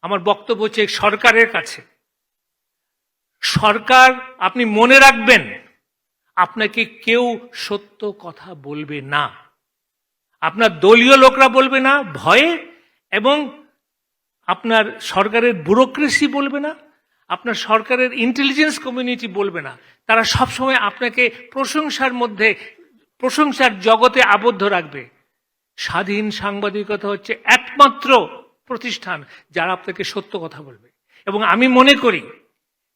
আমার বক্তব্য হচ্ছে সরকারের কাছে, সরকার আপনি মনে রাখবেন আপনাকে কেউ সত্য কথা বলবে না, আপনার দলীয় লোকরা বলবে না ভয়ে, এবং আপনার সরকারের ব্যুরোক্রেসি বলবে না, আপনার সরকারের ইন্টেলিজেন্স কমিউনিটি বলবে না। তারা সবসময় আপনাকে প্রশংসার জগতে আবদ্ধ রাখবে। স্বাধীন সাংবাদিকতা হচ্ছে একমাত্র প্রতিষ্ঠান যারা আপনাকে সত্য কথা বলবে। এবং আমি মনে করি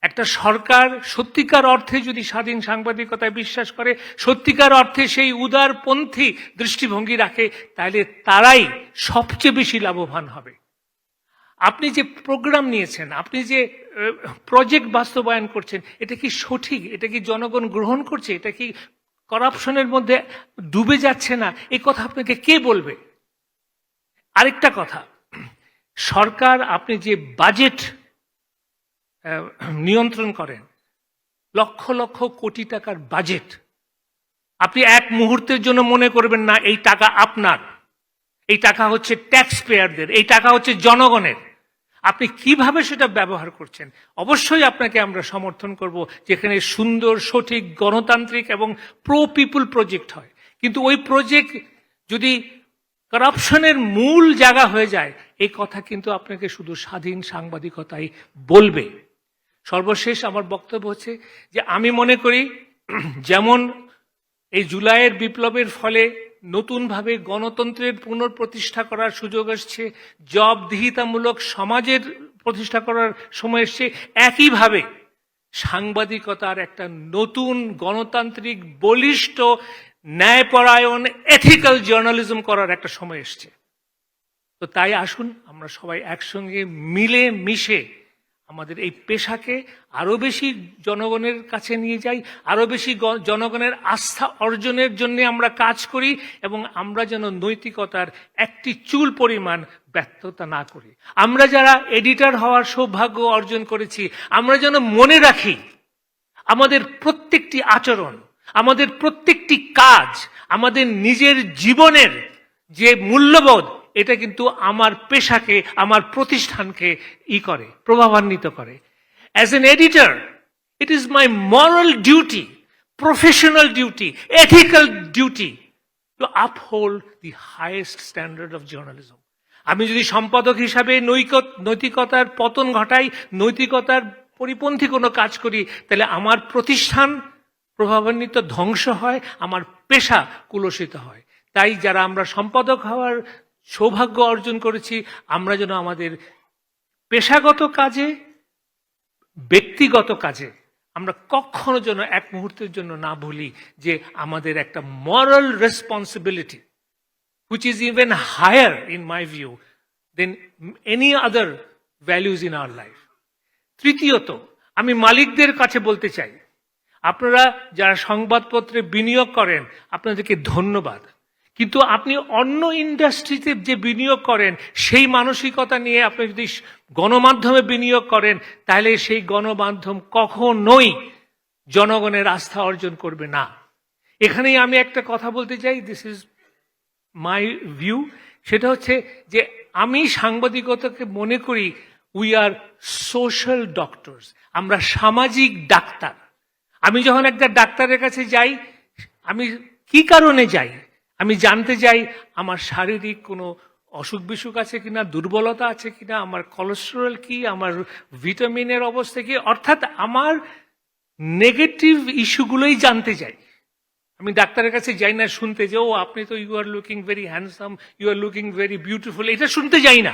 একটা সরকার সত্যিকার অর্থে যদি স্বাধীন সাংবাদিকতায় বিশ্বাস করে, সত্যিকার অর্থে সেই উদারপন্থী দৃষ্টিভঙ্গি রাখে, তাহলে তারাই সবচেয়ে বেশি লাভবান হবে। আপনি যে প্রোগ্রাম নিয়েছেন, আপনি যে প্রজেক্ট বাস্তবায়ন করছেন, এটা কি সঠিক? এটা কি জনগণ গ্রহণ করছে? এটা কি করাপশনের মধ্যে ডুবে যাচ্ছে না? এই কথা আপনাকে কে বলবে? আরেকটা কথা, সরকার আপনি যে বাজেট নিয়ন্ত্রণ করেন, লক্ষ লক্ষ কোটি টাকার বাজেট, আপনি এক মুহূর্তের জন্য মনে করবেন না এই টাকা আপনার, এই টাকা হচ্ছে ট্যাক্স পেয়ারদের, এই টাকা হচ্ছে জনগণের। আপনি কিভাবে সেটা ব্যবহার করছেন, অবশ্যই আপনাকে আমরা সমর্থন করব যেখানে সুন্দর, সঠিক, গণতান্ত্রিক এবং প্রো পিপুল প্রজেক্ট হয়। কিন্তু ওই প্রজেক্ট যদি করাপশনের মূল জায়গা হয়ে যায়, এই কথা কিন্তু আপনাকে শুধু স্বাধীন সাংবাদিকতাই বলবে। সর্বশেষ আমার বক্তব্য হচ্ছে যে আমি মনে করি যেমন এই জুলাইয়ের বিপ্লবের ফলে নতুনভাবে গণতন্ত্রের পুনঃপ্রতিষ্ঠা করার সুযোগ আসছে, জবাবদিহিতামূলক সমাজের প্রতিষ্ঠা করার সময় এসছে, একইভাবে সাংবাদিকতার একটা নতুন গণতান্ত্রিক, বলিষ্ঠ, ন্যায়পরায়ণ, এথিক্যাল জার্নালিজম করার একটা সময় এসছে। তো তাই আসুন আমরা সবাই একসঙ্গে মিলে মিশে আমাদের এই পেশাকে আরো বেশি জনগণের কাছে নিয়ে যাই, আরো বেশি জনগণের আস্থা অর্জনের জন্য আমরা কাজ করি, এবং আমরা যেন নৈতিকতার একটি চুল পরিমাণ ব্যর্থতা না করি। আমরা যারা এডিটর হওয়ার সৌভাগ্য অর্জন করেছি, আমরা যেন মনে রাখি আমাদের প্রত্যেকটি আচরণ, আমাদের প্রত্যেকটি কাজ, আমাদের নিজের জীবনের যে মূল্যবোধ, এটা কিন্তু আমার পেশাকে, আমার প্রতিষ্ঠানকে প্রভাবান্বিত করে। As an editor, it is my moral duty, professional duty, ethical duty to uphold the highest standard of journalism. আমি যদি সম্পাদক হিসাবে নৈতিকতার পতন ঘটাই, নৈতিকতার পরিপন্থী কোনো কাজ করি, তাহলে আমার প্রতিষ্ঠান প্রভাবান্বিত, ধ্বংস হয়, আমার পেশা কুলসিত হয়। তাই যারা আমরা সম্পাদক হওয়ার সৌভাগ্য অর্জন করেছি, আমরা যেন আমাদের পেশাগত কাজে, ব্যক্তিগত কাজে আমরা কখনো যেন এক মুহূর্তের জন্য না ভুলি যে আমাদের একটা মরাল responsibility, which is even higher in my view than any other values in our life. তৃতীয়ত, আমি মালিকদের কাছে বলতে চাই, আপনারা যারা সংবাদপত্রে বিনিয়োগ করেন, আপনাদেরকে ধন্যবাদ। কিন্তু আপনি অন্য ইন্ডাস্ট্রিতে যে বিনিয়োগ করেন, সেই মানসিকতা নিয়ে আপনি যদি গণমাধ্যমে বিনিয়োগ করেন, তাহলে সেই গণমাধ্যম কখনোই জনগণের আস্থা অর্জন করবে না। এখানেই আমি একটা কথা বলতে চাই, দিস ইজ মাই ভিউ। সেটা হচ্ছে যে আমি সাংবাদিকতাকে মনে করি উই আর সোশ্যাল ডক্টরস, আমরা সামাজিক ডাক্তার। আমি যখন একটা ডাক্তারের কাছে যাই, আমি কি কারণে যাই? আমি জানতে চাই আমার শারীরিক কোনো অসুখ বিসুখ আছে কিনা, দুর্বলতা আছে কিনা, আমার কোলেস্টেরল কি, আমার ভিটামিনের অবস্থা কি, অর্থাৎ আমার নেগেটিভ ইস্যুগুলোই জানতে চাই। আমি ডাক্তারের কাছে যাই না শুনতে যে ও আপনি তো you are looking very handsome, you are looking very beautiful, এটা শুনতে যাই না।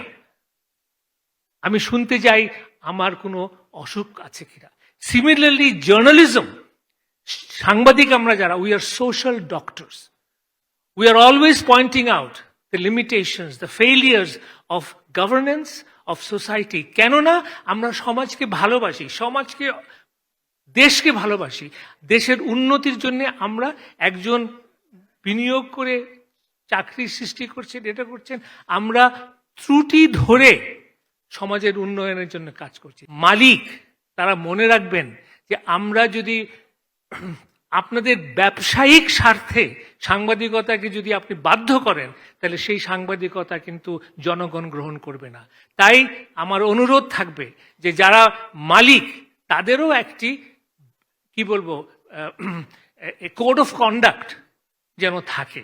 আমি শুনতে যাই আমার কোনো অসুখ আছে কিনা। সিমিলারলি জার্নালিজম, সাংবাদিক আমরা যারা, we are social doctors. We are always pointing out the limitations, the failures of governance, of society. কেননা আমরা সমাজকে ভালোবাসি, দেশকে ভালোবাসি। দেশের উন্নতির জন্য আমরা একজন বিনিয়োগ করে চাকরি সৃষ্টি করছেন, এটা করছেন, আমরা ত্রুটি ধরে সমাজের উন্নয়নের জন্য কাজ করছি। মালিক তারা মনে রাখবেন যে আমরা যদি আপনাদের ব্যবসায়িক স্বার্থে সাংবাদিকতাকে যদি আপনি বাধ্য করেন, তাহলে সেই সাংবাদিকতা কিন্তু জনগণ গ্রহণ করবে না। তাই আমার অনুরোধ থাকবে যে যারা মালিক তাদেরও একটি কি বলবো কোড অফ কন্ডাক্ট যেন থাকে।